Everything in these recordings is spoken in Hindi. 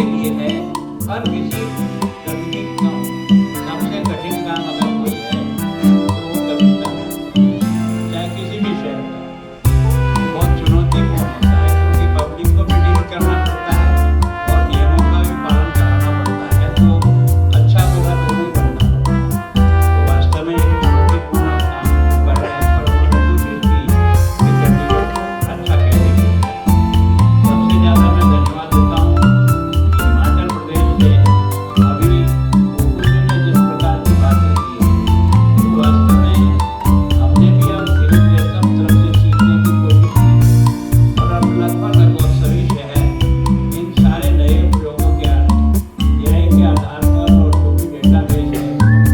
के लिए है। हर किसी व्यक्ति का सबसे कठिन काम अगर कोई है तो वो कविता है, चाहे किसी भी शहर का। बहुत चुनौतीपूर्ण होता है क्योंकि पब्लिक को भी डील करना पड़ता है और नियमों का भी पालन कराना पड़ता है, तो अच्छा बुरा दोनों ही बनना पड़ता है। तो वास्तव में एक चुनौतीपूर्ण काम कर रहे हैं, पर उन्होंने कोशिश की कि चंडीगढ़ को अच्छा कहने की। सबसे ज़्यादा मैं धन्यवाद देता हूँ कि हिमाचल प्रदेश से अभी मुकुंद ने जिस प्रकार की बातें की है, तो वास्तव में हमने भी अब धीरे धीरे सब तरफ से सीखने की कोशिश की और अब लगभग सभी शहर इन सारे नए प्रयोगों के AI के आधार पर और जो भी डेटाबेस है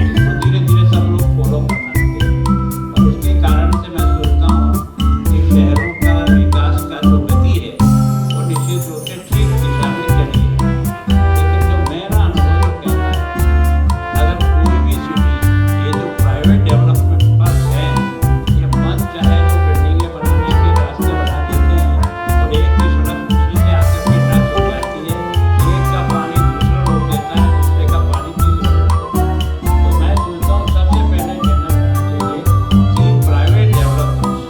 उसको धीरे धीरे सब लोग फॉलो करना लगे। और उसके कारण से मैं सोचता हूँ कि शहरों का विकास का जो गति है वो निश्चित रूप से ठीक दिशा में चली है। लेकिन जो मेरा अनुभव जो कहता है, अगर कोई भी सिटी ये जो प्राइवेट डेवलपमेंट पर है, ये मन चाहे तो बिल्डिंगें बनाने के रास्ते बना देते हैं और एक की सड़क दूसरे से आकर के टच हो जाती है, एक का पानी दूसरा रोक देता है, दूसरे का पानी तीसरा रोक देता है। तो मैं सोचता हूँ सबसे पहले कहना चाहिए कि प्राइवेट डेवलपर्स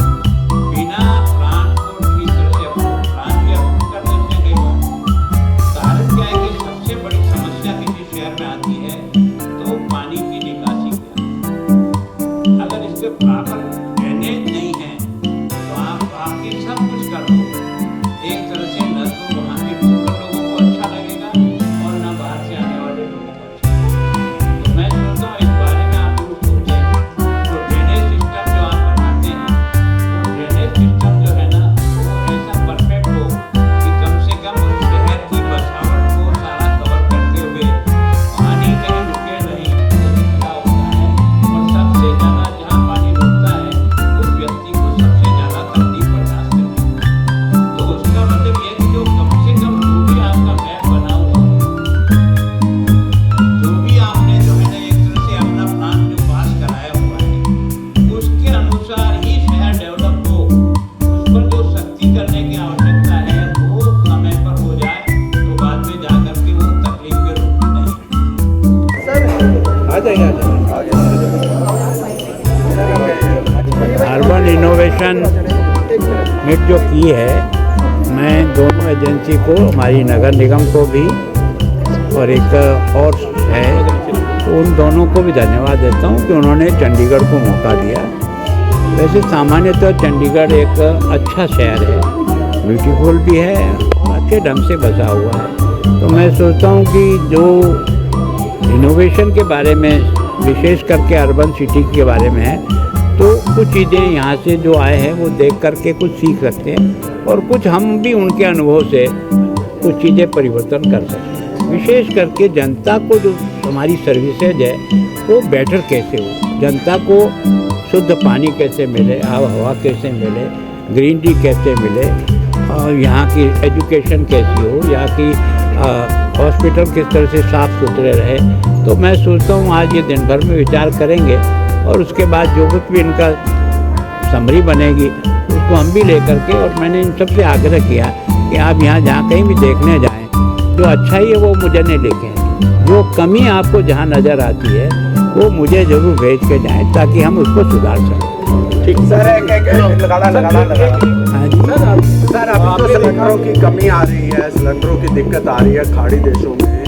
बिना प्लान को ठीक तरह से प्लान भी अप्रूव कर देते हैं कई बार। कारण क्या है कि सबसे बड़ी समस्या किसी शहर में आती है तो पानी की निकासी की। अगर इसके प्रॉपर ड्रेनेज नहीं है तो आप बाकी सब कुछ कर दो, एक तरह से न तो वहाँ के लोकल लोगों को अच्छा लगेगा और न बाहर से आने वाले लोगों को अच्छा लगेगा। तो मैं सोचता हूँ इस बारे में आप लोग सोचें। जो ड्रेनेज सिस्टम जो आप बनाते हैं, वो ड्रेनेज सिस्टम जो है ना वो ऐसा परफेक्ट हो कि कम से कम उस शहर की बसावट को सारा कवर करते हुए पानी कहीं रुके नहीं, जैसे क्या होता है। और सबसे ज़्यादा जहाँ पानी रुकता है उस व्यक्ति को सबसे ज़्यादा तकलीफ बर्दाश्त करनी पड़ती है। तो उसका मतलब ये है कि जो कम से कम जो भी आपका मैप बना हुआ है, जो भी आपने जो है ना एक तरह से अपना प्लान जो पास कराया हुआ है, उसके अनुसार ही शहर डेवलप हो। उस पर जो सख्ती करने की आवश्यकता है वो समय पर हो जाए तो बाद में जा करके वो तकलीफ के रूप में नहीं। आ जाइए अर्बन इनोवेशन मीट जो की है, मैं दोनों एजेंसी को, हमारी नगर निगम को भी और एक और है, तो उन दोनों को भी धन्यवाद देता हूँ कि उन्होंने चंडीगढ़ को मौका दिया। वैसे सामान्यतः चंडीगढ़ एक अच्छा शहर है, ब्यूटीफुल भी है और अच्छे ढंग से बसा हुआ है। तो मैं सोचता हूँ कि जो इनोवेशन के बारे में, विशेष करके अर्बन सिटी के बारे में है, तो कुछ चीज़ें यहाँ से जो आए हैं वो देख करके कुछ सीख सकते हैं और कुछ हम भी उनके अनुभव से कुछ चीज़ें परिवर्तन कर सकते हैं। विशेष करके जनता को जो हमारी सर्विसेज है वो बेटर कैसे हो, जनता को शुद्ध पानी कैसे मिले, आब हवा कैसे मिले, ग्रीनरी कैसे मिले, और यहाँ की एजुकेशन कैसी हो, यहाँ की हॉस्पिटल किस तरह से साफ़ सुथरे रहे। तो मैं सोचता हूँ आज ये दिन भर में विचार करेंगे और उसके बाद जो कुछ भी इनका समरी बनेगी उसको हम भी लेकर के, और मैंने इन सबसे आग्रह किया कि आप यहाँ जहाँ कहीं भी देखने जाएं, जो अच्छा ही है वो मुझे नहीं लिखें, जो कमी आपको जहाँ नज़र आती है वो मुझे ज़रूर भेज के जाएं ताकि हम उसको सुधार सकें। ठीक सर, हाँ जी सर, अब तो सिलेंडरों की कमी आ रही है, सिलेंडरों की दिक्कत आ रही है खाड़ी देशों में,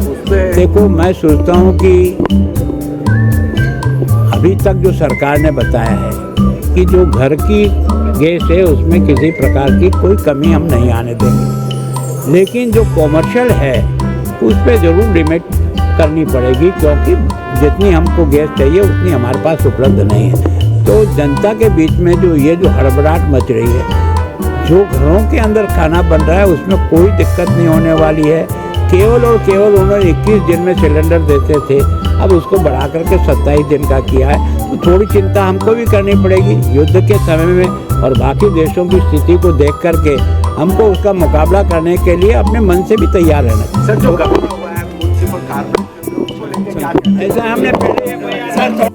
उससे देखो मैं सोचता हूँ कि अभी तक जो सरकार ने बताया है कि जो घर की गैस है उसमें किसी प्रकार की कोई कमी हम नहीं आने देंगे, लेकिन जो कॉमर्शियल है उस पर ज़रूर लिमिट करनी पड़ेगी, क्योंकि जितनी हमको गैस चाहिए उतनी हमारे पास उपलब्ध नहीं है। तो जनता के बीच में जो हड़बड़ाहट मच रही है, जो घरों के अंदर खाना बन रहा है उसमें कोई दिक्कत नहीं होने वाली है। केवल और केवल उन्होंने 21 दिन में सिलेंडर देते थे, अब उसको बढ़ा करके 27 दिन का किया है। तो थोड़ी चिंता हमको भी करनी पड़ेगी युद्ध के समय में, और बाकी देशों की स्थिति को देख करके हमको उसका मुकाबला करने के लिए अपने मन से भी तैयार रहना चाहिए। सर, जो गवर्नमेंट हुआ है म्युनिसिपल कारपोरेशन, उसको लेके क्या ऐसा हमने पहले